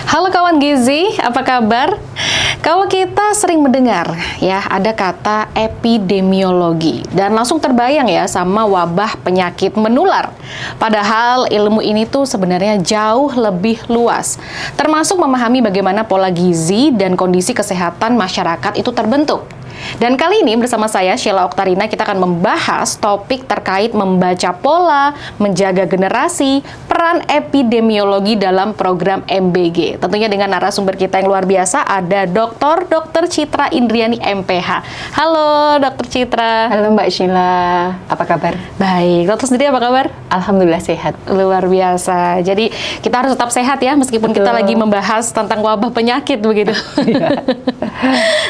Halo kawan Gizi, apa kabar? Kalau kita sering mendengar ya ada kata epidemiologi dan langsung terbayang ya sama wabah penyakit menular. Padahal ilmu ini tuh sebenarnya jauh lebih luas, termasuk memahami bagaimana pola gizi dan kondisi kesehatan masyarakat itu terbentuk. Dan kali ini bersama saya Sheila Oktarina kita akan membahas topik terkait membaca pola, menjaga generasi, peran epidemiologi dalam program MBG. Tentunya dengan narasumber kita yang luar biasa ada Dr. Citra Indriani MPH. Halo Dr. Citra. Halo Mbak Sheila, apa kabar? Baik, dokter sendiri apa kabar? Alhamdulillah sehat. Luar biasa. Jadi kita harus tetap sehat ya meskipun kita lagi membahas tentang wabah penyakit begitu.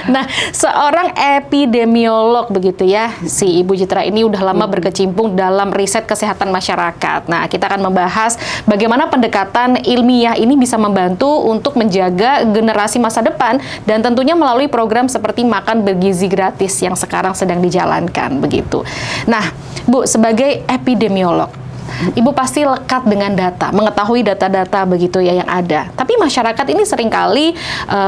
Nah, seorang epidemiolog begitu ya, si Ibu Citra ini udah lama berkecimpung dalam riset kesehatan masyarakat. Nah, kita akan membahas bagaimana pendekatan ilmiah ini bisa membantu untuk menjaga generasi masa depan dan tentunya melalui program seperti makan bergizi gratis yang sekarang sedang dijalankan begitu. Nah, Bu, sebagai epidemiolog, Ibu pasti lekat dengan data, mengetahui data-data begitu ya yang ada. Tapi masyarakat ini seringkali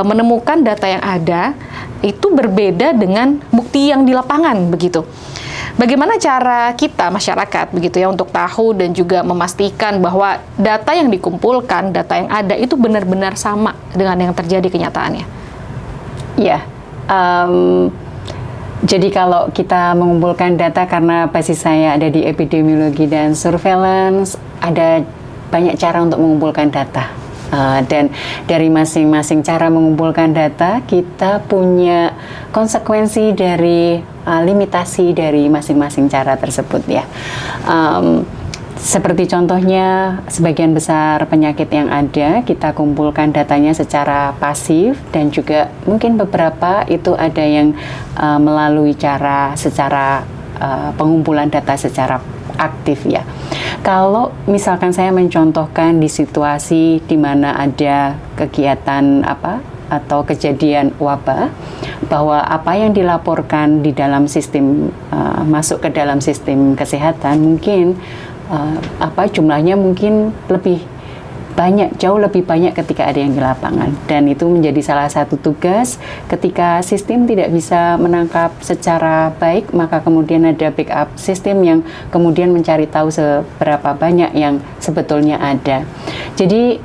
menemukan data yang ada itu berbeda dengan bukti yang di lapangan begitu. Bagaimana cara kita masyarakat begitu ya untuk tahu dan juga memastikan bahwa data yang dikumpulkan, data yang ada itu benar-benar sama dengan yang terjadi kenyataannya? Ya. Jadi kalau kita mengumpulkan data, karena basis saya ada di epidemiologi dan surveillance, ada banyak cara untuk mengumpulkan data. Dan dari masing-masing cara mengumpulkan data, kita punya konsekuensi dari limitasi dari masing-masing cara tersebut ya. Seperti contohnya, sebagian besar penyakit yang ada, kita kumpulkan datanya secara pasif, dan juga mungkin beberapa itu ada yang melalui cara secara pengumpulan data secara aktif ya. Kalau misalkan saya mencontohkan di situasi di mana ada kegiatan atau kejadian wabah, bahwa apa yang dilaporkan di dalam sistem masuk ke dalam sistem kesehatan mungkin jumlahnya mungkin lebih banyak, jauh lebih banyak ketika ada yang di lapangan, dan itu menjadi salah satu tugas. Ketika sistem tidak bisa menangkap secara baik, maka kemudian ada backup sistem yang kemudian mencari tahu seberapa banyak yang sebetulnya ada. Jadi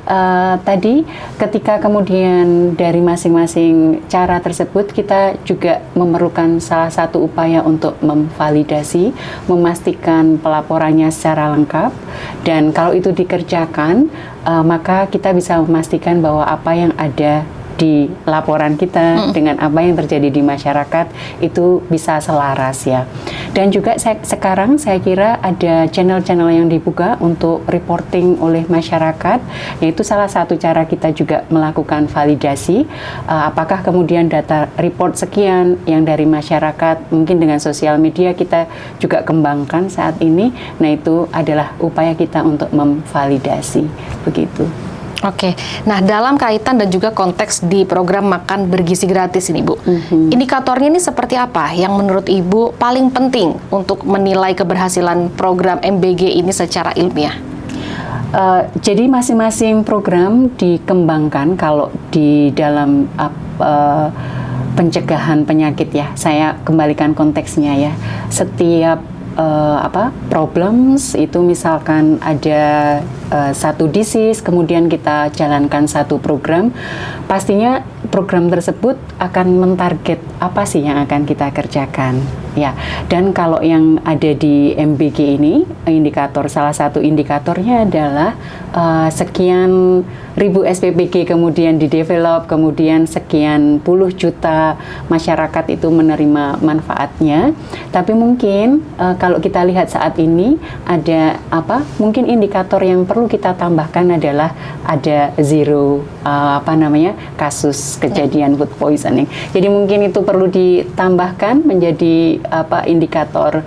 tadi ketika kemudian dari masing-masing cara tersebut, kita juga memerlukan salah satu upaya untuk memvalidasi, memastikan pelaporannya secara lengkap, dan kalau itu dikerjakan, maka kita bisa memastikan bahwa apa yang ada di laporan kita dengan apa yang terjadi di masyarakat itu bisa selaras ya. Dan juga sekarang saya kira ada channel-channel yang dibuka untuk reporting oleh masyarakat, yaitu salah satu cara kita juga melakukan validasi apakah kemudian data report sekian yang dari masyarakat, mungkin dengan sosial media kita juga kembangkan saat ini. Nah, itu adalah upaya kita untuk memvalidasi begitu. Oke, nah dalam kaitan dan juga konteks di program makan bergizi gratis ini Bu, indikatornya ini seperti apa yang menurut Ibu paling penting untuk menilai keberhasilan program MBG ini secara ilmiah? Jadi masing-masing program dikembangkan kalau di dalam pencegahan penyakit ya, saya kembalikan konteksnya ya. Setiap problems itu misalkan ada satu disease, kemudian kita jalankan satu program, pastinya program tersebut akan mentarget apa sih yang akan kita kerjakan ya. Dan kalau yang ada di MBG ini, salah satu indikatornya adalah sekian ribu SPPG kemudian didevelop, kemudian sekian puluh juta masyarakat itu menerima manfaatnya. Tapi mungkin kalau kita lihat saat ini ada mungkin indikator yang perlu kita tambahkan adalah ada zero kasus kejadian food poisoning. Jadi mungkin itu perlu ditambahkan menjadi indikator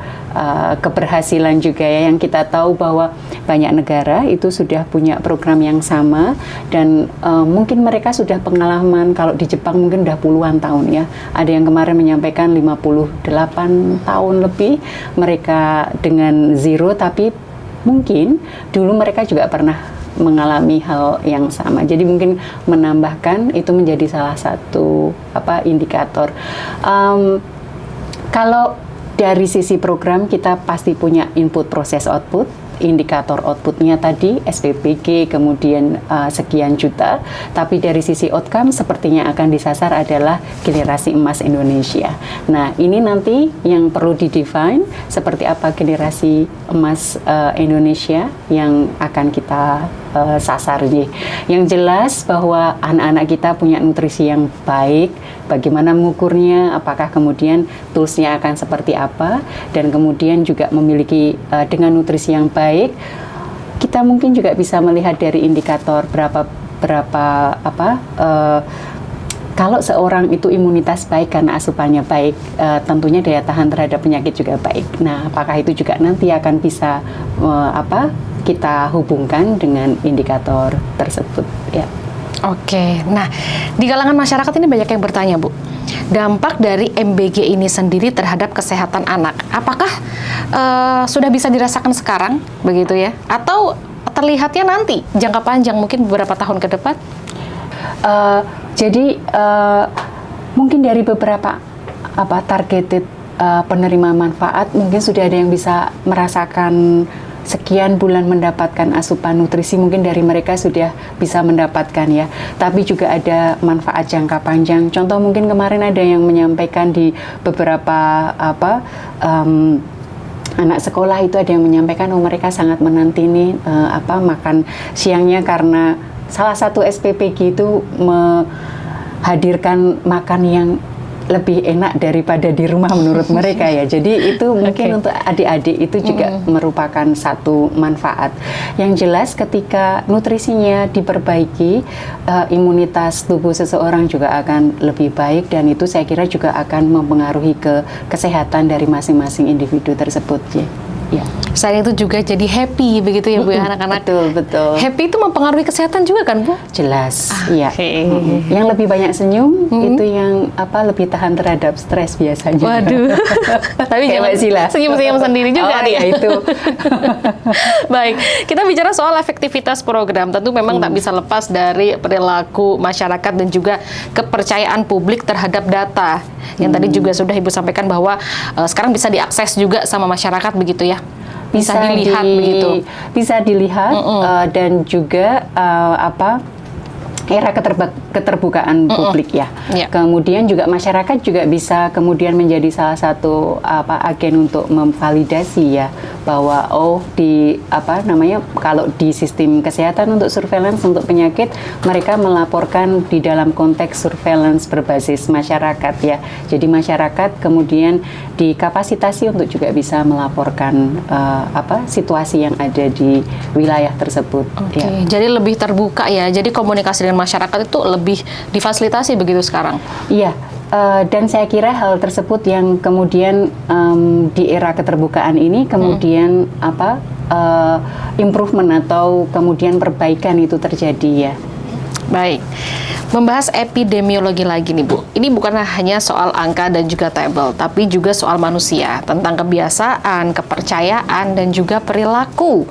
keberhasilan juga ya, yang kita tahu bahwa banyak negara itu sudah punya program yang sama, dan mungkin mereka sudah pengalaman. Kalau di Jepang mungkin udah puluhan tahun ya, ada yang kemarin menyampaikan 58 tahun lebih mereka dengan zero, tapi mungkin dulu mereka juga pernah mengalami hal yang sama. Jadi mungkin menambahkan itu menjadi salah satu indikator. Kalau dari sisi program kita pasti punya input, proses, output. Indikator outputnya tadi SPPG kemudian sekian juta, tapi dari sisi outcome sepertinya akan disasar adalah generasi emas Indonesia. Nah, ini nanti yang perlu didefine seperti apa generasi emas Indonesia yang akan kita sasar nih. Yang jelas bahwa anak-anak kita punya nutrisi yang baik. Bagaimana mengukurnya, apakah kemudian toolsnya akan seperti apa, dan kemudian juga memiliki dengan nutrisi yang baik, kita mungkin juga bisa melihat dari indikator kalau seorang itu imunitas baik karena asupannya baik, tentunya daya tahan terhadap penyakit juga baik. Nah, apakah itu juga nanti akan bisa kita hubungkan dengan indikator tersebut, ya. Oke, nah di kalangan masyarakat ini banyak yang bertanya, Bu, dampak dari MBG ini sendiri terhadap kesehatan anak, apakah sudah bisa dirasakan sekarang, begitu ya? Atau terlihatnya nanti, jangka panjang, mungkin beberapa tahun ke depan? Jadi mungkin dari beberapa targeted penerima manfaat, mungkin sudah ada yang bisa merasakan sekian bulan mendapatkan asupan nutrisi, mungkin dari mereka sudah bisa mendapatkan ya. Tapi juga ada manfaat jangka panjang. Contoh mungkin kemarin ada yang menyampaikan di beberapa anak sekolah itu ada yang menyampaikan mereka sangat menanti nih makan siangnya karena salah satu SPPG itu menghadirkan makan yang lebih enak daripada di rumah menurut mereka ya. Jadi itu mungkin untuk adik-adik itu juga merupakan satu manfaat. Yang jelas ketika nutrisinya diperbaiki, imunitas tubuh seseorang juga akan lebih baik, dan itu saya kira juga akan mempengaruhi ke kesehatan dari masing-masing individu tersebut ya. Ya. Selain itu juga jadi happy begitu ya Bu ya, anak-anak. Betul. Happy itu mempengaruhi kesehatan juga kan Bu? Jelas. Iya. Yang lebih banyak senyum itu yang lebih tahan terhadap stres biasanya. Waduh. Tapi jangan senyum-senyum sendiri juga nih. Ya itu. Baik, kita bicara soal efektivitas program. Tentu memang tak bisa lepas dari perilaku masyarakat dan juga kepercayaan publik terhadap data. Yang tadi juga sudah Ibu sampaikan bahwa sekarang bisa diakses juga sama masyarakat begitu ya. Bisa dilihat begitu. Bisa dilihat dan juga era keterbukaan publik ya. Kemudian juga masyarakat juga bisa kemudian menjadi salah satu agen untuk memvalidasi ya bahwa kalau di sistem kesehatan untuk surveillance untuk penyakit mereka melaporkan di dalam konteks surveillance berbasis masyarakat ya. Jadi masyarakat kemudian dikapasitasi untuk juga bisa melaporkan situasi yang ada di wilayah tersebut. Oke, jadi lebih terbuka ya. Jadi komunikasi dengan masyarakat itu lebih difasilitasi begitu sekarang. Iya. Dan saya kira hal tersebut yang kemudian di era keterbukaan ini kemudian improvement atau kemudian perbaikan itu terjadi ya. Baik, membahas epidemiologi lagi nih Bu. Ini bukan hanya soal angka dan juga tabel, tapi juga soal manusia, tentang kebiasaan, kepercayaan, dan juga perilaku.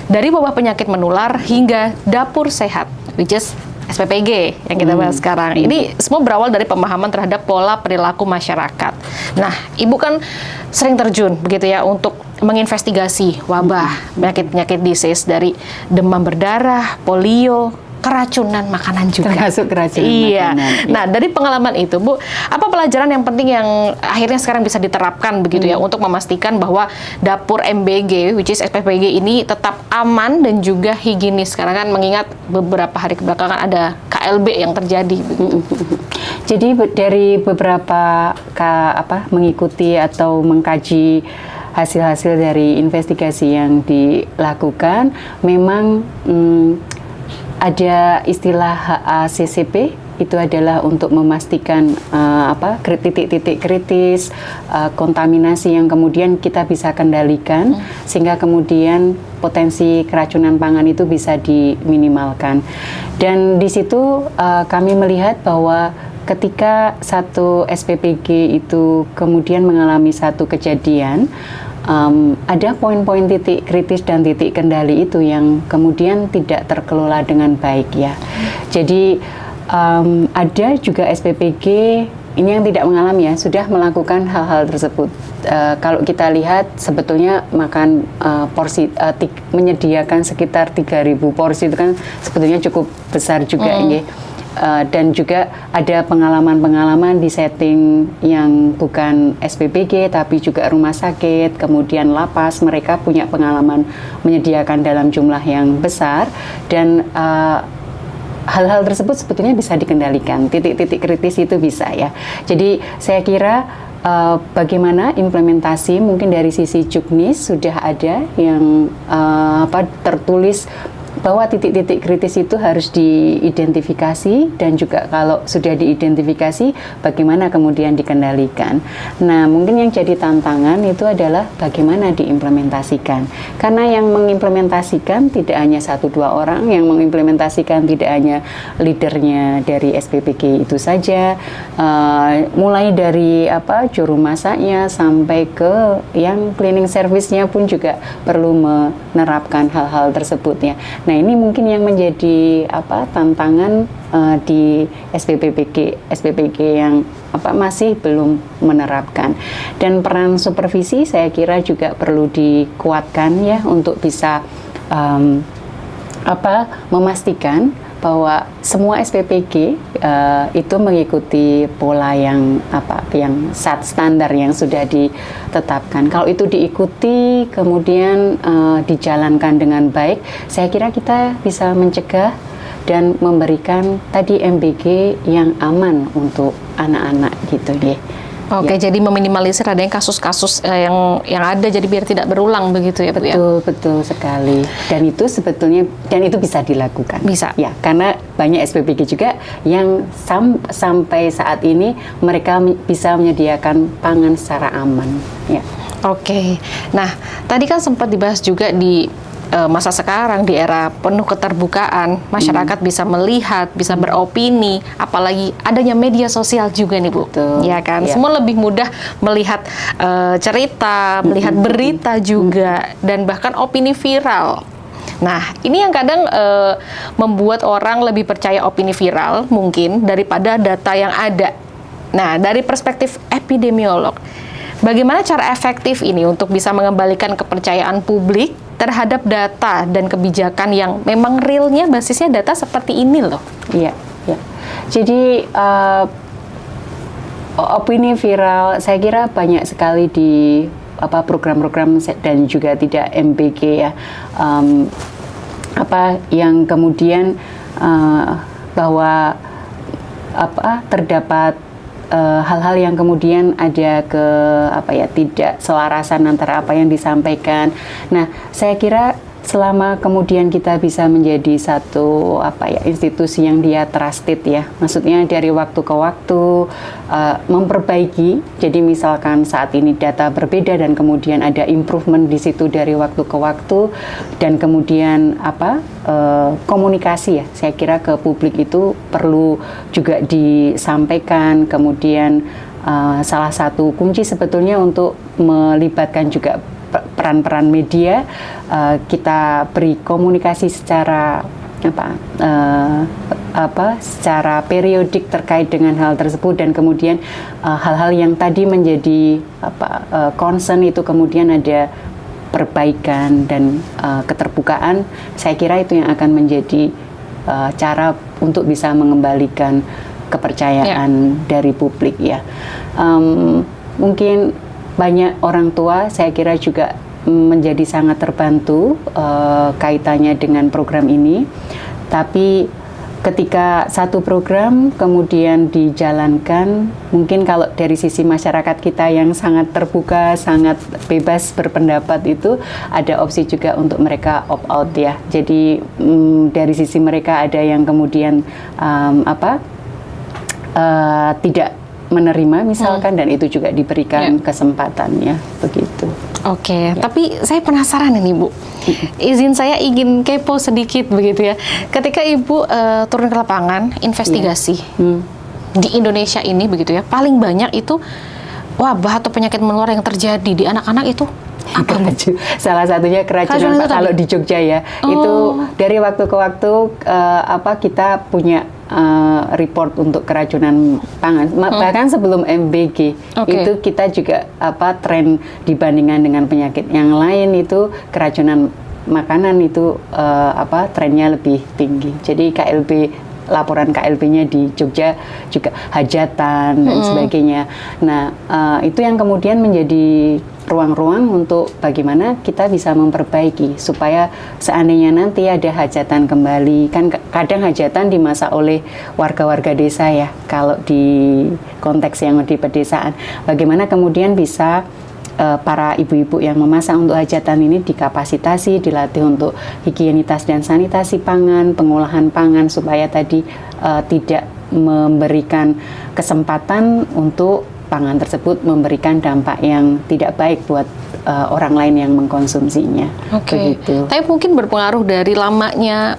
Dari wabah penyakit menular hingga dapur sehat, which is SPPG yang kita bahas sekarang. Ini semua berawal dari pemahaman terhadap pola perilaku masyarakat. Nah, Ibu kan sering terjun begitu ya untuk menginvestigasi wabah penyakit-penyakit disease dari demam berdarah, polio, keracunan makanan juga. Termasuk keracunan makanan. Nah, dari pengalaman itu, Bu, apa pelajaran yang penting yang akhirnya sekarang bisa diterapkan begitu ya untuk memastikan bahwa dapur MBG, which is SPPG ini tetap aman dan juga higienis? Karena kan mengingat beberapa hari kebelakangan ada KLB yang terjadi. Begitu. Jadi dari beberapa mengikuti atau mengkaji hasil-hasil dari investigasi yang dilakukan, memang ada istilah HACCP, itu adalah untuk memastikan titik-titik kritis, kontaminasi yang kemudian kita bisa kendalikan, sehingga kemudian potensi keracunan pangan itu bisa diminimalkan. Dan di situ kami melihat bahwa ketika satu SPPG itu kemudian mengalami satu kejadian, ada poin-poin titik kritis dan titik kendali itu yang kemudian tidak terkelola dengan baik ya. Jadi ada juga SPPG ini yang tidak mengalami ya, sudah melakukan hal-hal tersebut. Kalau kita lihat sebetulnya makan porsi menyediakan sekitar 3.000 porsi itu kan sebetulnya cukup besar juga ya. Dan juga ada pengalaman-pengalaman di setting yang bukan SPPG tapi juga rumah sakit, kemudian lapas, mereka punya pengalaman menyediakan dalam jumlah yang besar dan hal-hal tersebut sebetulnya bisa dikendalikan, titik-titik kritis itu bisa ya. Jadi saya kira bagaimana implementasi mungkin dari sisi Juknis sudah ada yang tertulis bahwa titik-titik kritis itu harus diidentifikasi dan juga kalau sudah diidentifikasi bagaimana kemudian dikendalikan. Nah, mungkin yang jadi tantangan itu adalah bagaimana diimplementasikan. Karena yang mengimplementasikan tidak hanya 1-2 orang, yang mengimplementasikan tidak hanya leadernya dari SPPG itu saja, mulai dari juru masaknya sampai ke yang cleaning service-nya pun juga perlu menerapkan hal-hal tersebut ya. Nah, ini mungkin yang menjadi tantangan di SPPG yang masih belum menerapkan. Dan peran supervisi saya kira juga perlu dikuatkan ya untuk bisa memastikan bahwa semua SPPG itu mengikuti pola yang standar yang sudah ditetapkan. Kalau itu diikuti kemudian dijalankan dengan baik, saya kira kita bisa mencegah dan memberikan tadi MBG yang aman untuk anak-anak gitu ya. Oke, jadi meminimalisir adanya kasus-kasus yang ada jadi biar tidak berulang begitu ya Bu ya? Betul sekali. Dan itu sebetulnya itu bisa dilakukan. Bisa. Ya, karena banyak SPPG juga yang sampai saat ini mereka bisa menyediakan pangan secara aman. Ya. Oke. Nah, tadi kan sempat dibahas juga di masa sekarang di era penuh keterbukaan, masyarakat bisa melihat, bisa beropini, apalagi adanya media sosial juga nih Bu. Betul. Ya kan, Ya. semua lebih mudah melihat cerita, melihat berita juga, dan bahkan opini viral. Nah, ini yang kadang membuat orang lebih percaya opini viral mungkin daripada data yang ada. Nah, dari perspektif epidemiolog, bagaimana cara efektif ini untuk bisa mengembalikan kepercayaan publik terhadap data dan kebijakan yang memang realnya basisnya data seperti ini loh? Iya. Jadi opini viral saya kira banyak sekali di program-program dan juga tidak MBG ya. Yang kemudian bahwa terdapat hal-hal yang kemudian ada tidak selarasan antara apa yang disampaikan. Nah, saya kira selama kemudian kita bisa menjadi satu institusi yang dia trusted ya, maksudnya dari waktu ke waktu memperbaiki. Jadi misalkan saat ini data berbeda dan kemudian ada improvement di situ dari waktu ke waktu, dan kemudian komunikasi ya, saya kira ke publik itu perlu juga disampaikan. Kemudian salah satu kunci sebetulnya untuk melibatkan juga peran-peran media, kita beri komunikasi secara secara periodik terkait dengan hal tersebut, dan kemudian hal-hal yang tadi menjadi concern itu kemudian ada perbaikan dan keterbukaan. Saya kira itu yang akan menjadi cara untuk bisa mengembalikan kepercayaan dari publik ya. Mungkin banyak orang tua saya kira juga menjadi sangat terbantu kaitannya dengan program ini. Tapi ketika satu program kemudian dijalankan, mungkin kalau dari sisi masyarakat kita yang sangat terbuka, sangat bebas berpendapat, itu ada opsi juga untuk mereka opt out ya. Jadi dari sisi mereka ada yang kemudian tidak menerima misalkan, dan itu juga diberikan kesempatannya begitu. Oke, tapi saya penasaran nih Bu. Izin saya ingin kepo sedikit begitu ya. Ketika Ibu turun ke lapangan investigasi di Indonesia ini begitu ya, paling banyak itu wabah atau penyakit menular yang terjadi di anak-anak itu Salah satunya keracunan Pak, kalau di Jogja ya. Itu dari waktu ke waktu kita punya report untuk keracunan pangan. Bahkan sebelum MBG itu kita juga tren dibandingkan dengan penyakit yang lain itu keracunan makanan itu trennya lebih tinggi. Jadi laporan KLB-nya di Jogja juga hajatan dan sebagainya. Nah, itu yang kemudian menjadi ruang-ruang untuk bagaimana kita bisa memperbaiki supaya seandainya nanti ada hajatan kembali, kan kadang hajatan dimasak oleh warga-warga desa ya, kalau di konteks yang di pedesaan, bagaimana kemudian bisa para ibu-ibu yang memasak untuk hajatan ini dikapasitasi, dilatih untuk higienitas dan sanitasi pangan, pengolahan pangan supaya tadi tidak memberikan kesempatan untuk pangan tersebut memberikan dampak yang tidak baik buat orang lain yang mengkonsumsinya. Begitu. Tapi mungkin berpengaruh dari lamanya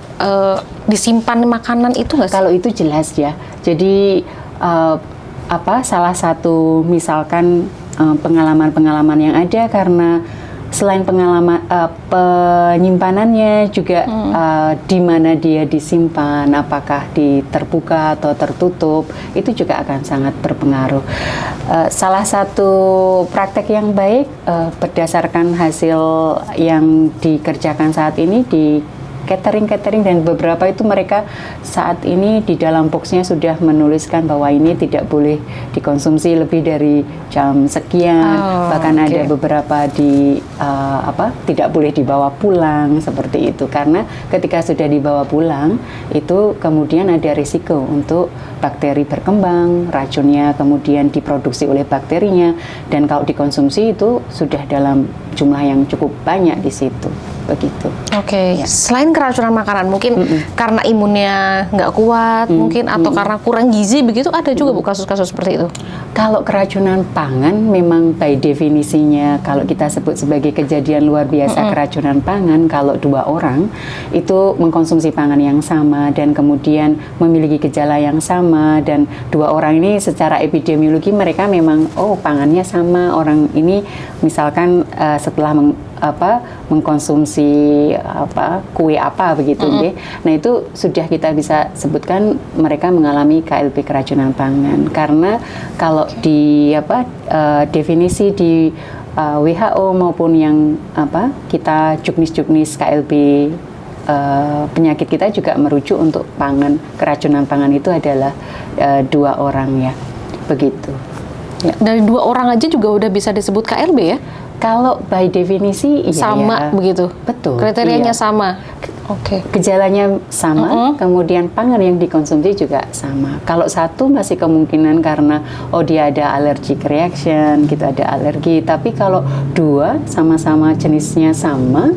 disimpan makanan itu nggak sih? Kalau itu jelas ya. Jadi salah satu misalkan pengalaman-pengalaman yang ada karena selain pengalaman penyimpanannya juga di mana dia disimpan, apakah di terbuka atau tertutup, itu juga akan sangat berpengaruh. Salah satu praktek yang baik berdasarkan hasil yang dikerjakan saat ini di catering dan beberapa itu mereka saat ini di dalam boxnya sudah menuliskan bahwa ini tidak boleh dikonsumsi lebih dari jam sekian, bahkan ada beberapa tidak boleh dibawa pulang seperti itu, karena ketika sudah dibawa pulang itu kemudian ada risiko untuk bakteri berkembang, racunnya kemudian diproduksi oleh bakterinya, dan kalau dikonsumsi itu sudah dalam jumlah yang cukup banyak di situ. Begitu. Ya. Selain keracunan makanan, mungkin karena imunnya nggak kuat, mungkin atau karena kurang gizi, begitu ada juga Bu kasus-kasus seperti itu? Kalau keracunan pangan memang by definisinya kalau kita sebut sebagai kejadian luar biasa keracunan pangan, kalau 2 orang itu mengkonsumsi pangan yang sama dan kemudian memiliki gejala yang sama, dan 2 orang ini secara epidemiologi mereka memang pangannya sama, orang ini misalkan setelah mengkonsumsi kue begitu, nah itu sudah kita bisa sebutkan mereka mengalami KLB keracunan pangan, karena kalau di definisi di WHO maupun yang kita juknis KLB penyakit kita juga merujuk untuk keracunan pangan itu adalah 2 orang ya, begitu. Ya. Dari 2 orang aja juga udah bisa disebut KLB ya? Kalau by definisi sama begitu. Betul. Kriterianya sama. Gejalanya sama, kemudian pangan yang dikonsumsi juga sama. Kalau satu masih kemungkinan karena dia ada allergic reaction, gitu, ada alergi. Tapi kalau 2 sama-sama jenisnya sama,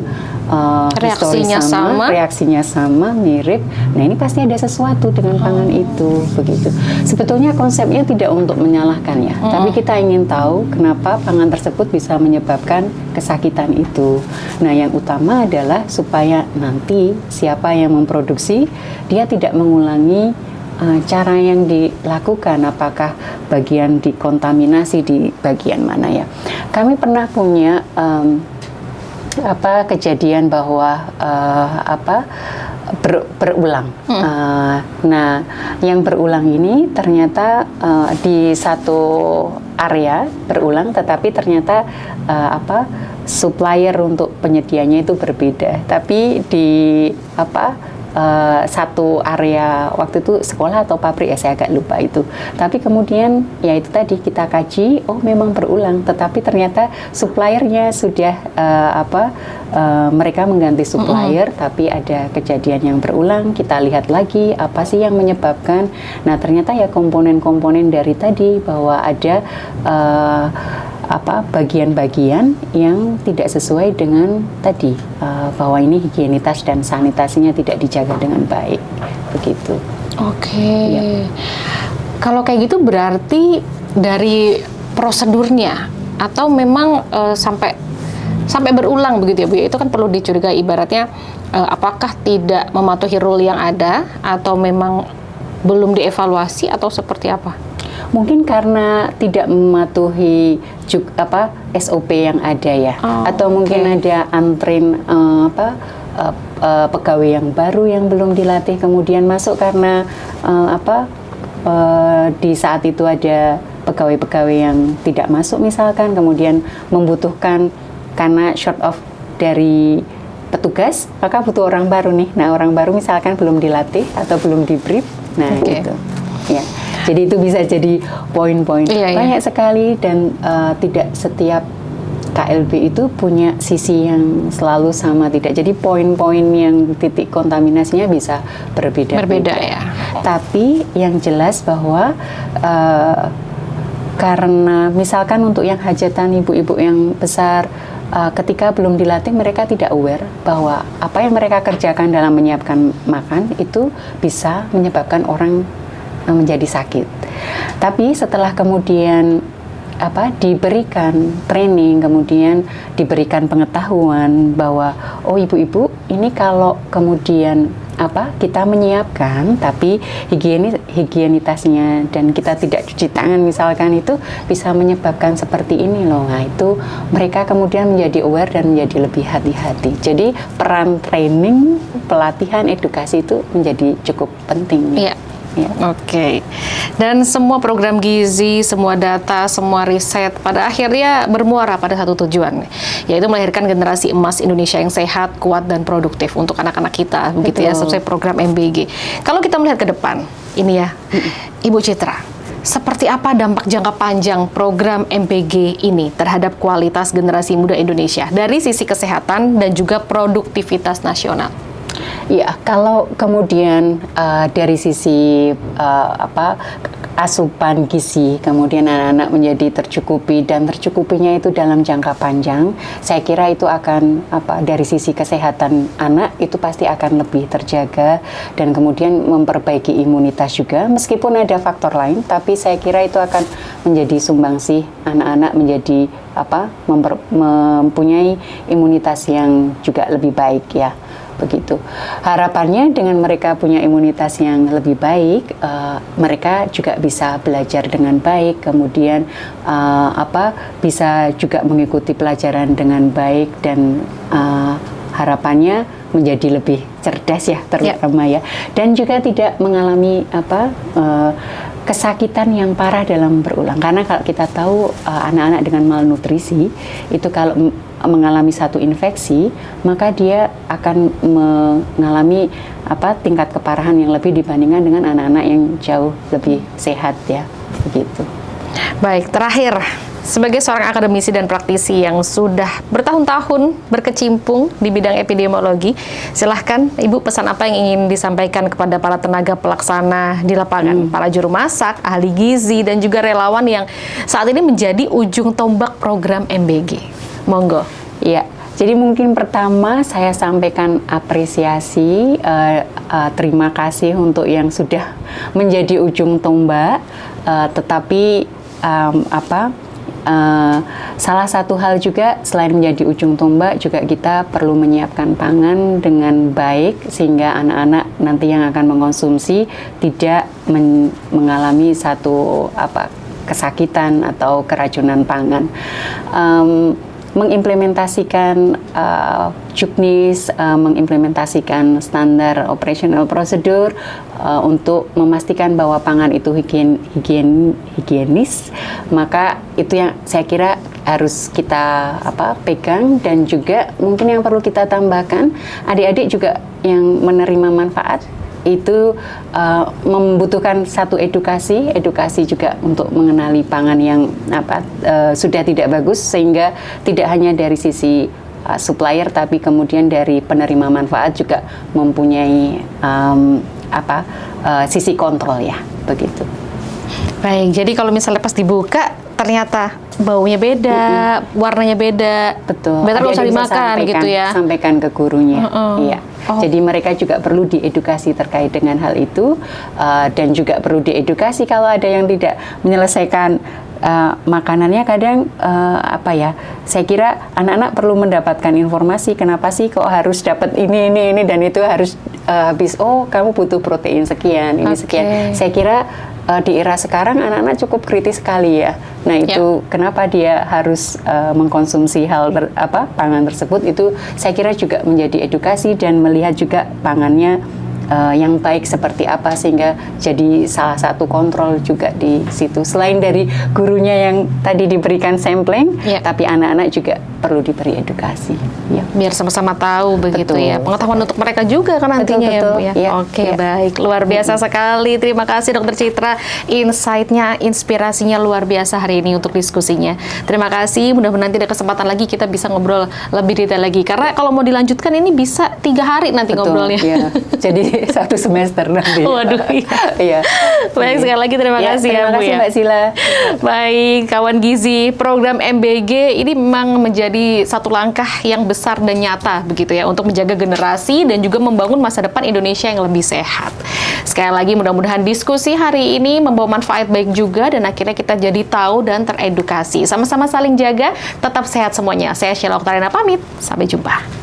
reaksinya sama, mirip. Nah, ini pasti ada sesuatu dengan pangan itu, begitu. Sebetulnya konsepnya tidak untuk menyalahkan ya, tapi kita ingin tahu kenapa pangan tersebut bisa menyebabkan kesakitan itu. Nah, yang utama adalah supaya nanti siapa yang memproduksi dia tidak mengulangi cara yang dilakukan, apakah bagian dikontaminasi di bagian mana ya. Kami pernah punya kejadian bahwa berulang. Nah, yang berulang ini ternyata di satu area berulang, tetapi ternyata supplier untuk penyedianya itu berbeda. Tapi di satu area waktu itu sekolah atau pabrik ya, saya agak lupa itu. Tapi kemudian ya itu tadi kita kaji, memang berulang, tetapi ternyata suppliernya sudah mereka mengganti supplier, tapi ada kejadian yang berulang. Kita lihat lagi apa sih yang menyebabkan. Nah, ternyata ya komponen-komponen dari tadi bahwa ada bagian-bagian yang tidak sesuai dengan tadi, bahwa ini higienitas dan sanitasinya tidak dijaga dengan baik, begitu. Ya. Kalau kayak gitu berarti dari prosedurnya atau memang sampai berulang begitu ya Bu? Itu kan perlu dicurigai, ibaratnya apakah tidak mematuhi rule yang ada atau memang belum dievaluasi atau seperti apa? Mungkin karena tidak mematuhi SOP yang ada ya, atau mungkin ada antrin pegawai yang baru yang belum dilatih kemudian masuk karena di saat itu ada pegawai-pegawai yang tidak masuk misalkan, kemudian membutuhkan karena short of dari petugas, maka butuh orang baru nih. Nah, orang baru misalkan belum dilatih atau belum di-brief. Nah, gitu. Ya. Jadi itu bisa jadi poin-poin banyak sekali, dan tidak setiap KLB itu punya sisi yang selalu sama, tidak. Jadi poin-poin yang titik kontaminasinya bisa berbeda-beda ya. Tapi yang jelas bahwa karena misalkan untuk yang hajatan ibu-ibu yang besar, ketika belum dilatih mereka tidak aware bahwa apa yang mereka kerjakan dalam menyiapkan makan itu bisa menyebabkan orang menjadi sakit. Tapi setelah kemudian diberikan training, kemudian diberikan pengetahuan bahwa ibu-ibu ini kalau kemudian kita menyiapkan tapi higienitasnya dan kita tidak cuci tangan misalkan, itu bisa menyebabkan seperti ini loh. Nah, itu mereka kemudian menjadi aware dan menjadi lebih hati-hati. Jadi peran training, pelatihan, edukasi itu menjadi cukup penting. Iya. Ya. Oke. Dan semua program gizi, semua data, semua riset pada akhirnya bermuara pada satu tujuan, yaitu melahirkan generasi emas Indonesia yang sehat, kuat, dan produktif untuk anak-anak kita, begitu ya, sesuai program MBG. Kalau kita melihat ke depan, ini ya, Ibu Citra, seperti apa dampak jangka panjang program MBG ini terhadap kualitas generasi muda Indonesia dari sisi kesehatan dan juga produktivitas nasional? Ya, kalau kemudian dari sisi asupan gizi, kemudian anak-anak menjadi tercukupi, dan tercukupinya itu dalam jangka panjang, saya kira itu akan dari sisi kesehatan anak itu pasti akan lebih terjaga, dan kemudian memperbaiki imunitas juga, meskipun ada faktor lain, tapi saya kira itu akan menjadi sumbangsih anak-anak menjadi mempunyai imunitas yang juga lebih baik ya. Begitu. Harapannya dengan mereka punya imunitas yang lebih baik, mereka juga bisa belajar dengan baik, kemudian bisa juga mengikuti pelajaran dengan baik, dan harapannya menjadi lebih cerdas ya, terutama ya, dan juga tidak mengalami kesakitan yang parah dalam berulang. Karena kalau kita tahu anak-anak dengan malnutrisi itu kalau mengalami satu infeksi, maka dia akan mengalami tingkat keparahan yang lebih dibandingkan dengan anak-anak yang jauh lebih sehat ya, begitu. Baik, terakhir, sebagai seorang akademisi dan praktisi yang sudah bertahun-tahun berkecimpung di bidang epidemiologi, silahkan Ibu, pesan apa yang ingin disampaikan kepada para tenaga pelaksana di lapangan, para juru masak, ahli gizi, dan juga relawan yang saat ini menjadi ujung tombak program MBG. Monggo. Ya, jadi mungkin pertama saya sampaikan apresiasi, terima kasih untuk yang sudah menjadi ujung tombak, tetapi salah satu hal juga selain menjadi ujung tombak, juga kita perlu menyiapkan pangan dengan baik sehingga anak-anak nanti yang akan mengkonsumsi tidak mengalami satu kesakitan atau keracunan pangan. Mengimplementasikan Juknis, mengimplementasikan standar operational procedure untuk memastikan bahwa pangan itu higienis, maka itu yang saya kira harus kita pegang. Dan juga mungkin yang perlu kita tambahkan, adik-adik juga yang menerima manfaat itu membutuhkan satu edukasi juga untuk mengenali pangan yang sudah tidak bagus, sehingga tidak hanya dari sisi supplier tapi kemudian dari penerima manfaat juga mempunyai sisi kontrol ya, begitu. Baik, jadi kalau misalnya pas dibuka ternyata baunya beda, warnanya beda, betul. Better nggak usah dimakan gitu ya. Sampaikan ke gurunya, iya. Jadi mereka juga perlu diedukasi terkait dengan hal itu, dan juga perlu diedukasi kalau ada yang tidak menyelesaikan makanannya. Kadang saya kira anak-anak perlu mendapatkan informasi, kenapa sih kok harus dapat ini, dan itu harus habis, kamu butuh protein sekian, ini sekian. Saya kira di era sekarang anak-anak cukup kritis sekali ya. Nah itu kenapa dia harus mengkonsumsi pangan tersebut, itu saya kira juga menjadi edukasi dan melihat juga pangannya yang baik seperti apa, sehingga jadi salah satu kontrol juga di situ. Selain dari gurunya yang tadi diberikan sampling, tapi anak-anak juga perlu diberi edukasi. Ya. Biar sama-sama tahu begitu Betul. ya. Pengetahuan untuk mereka juga kan nantinya ya Bu ya. Oke, baik. Luar biasa sekali. Terima kasih Dokter Citra. Insight-nya, inspirasinya luar biasa hari ini untuk diskusinya. Terima kasih. Mudah-mudahan nanti ada kesempatan lagi kita bisa ngobrol lebih detail lagi. Karena kalau mau dilanjutkan ini bisa 3 hari nanti ngobrolnya. Ya. Jadi 1 semester nanti. Waduh, iya. Baik, sekali lagi terima kasih ya, Bu. Terima kasih Mbak Sila. Baik, kawan gizi, program MBG ini memang menjadi satu langkah yang besar dan nyata begitu ya untuk menjaga generasi dan juga membangun masa depan Indonesia yang lebih sehat. Sekali lagi mudah-mudahan diskusi hari ini membawa manfaat baik juga dan akhirnya kita jadi tahu dan teredukasi. Sama-sama saling jaga, tetap sehat semuanya. Saya Sheila Oktarina pamit, sampai jumpa.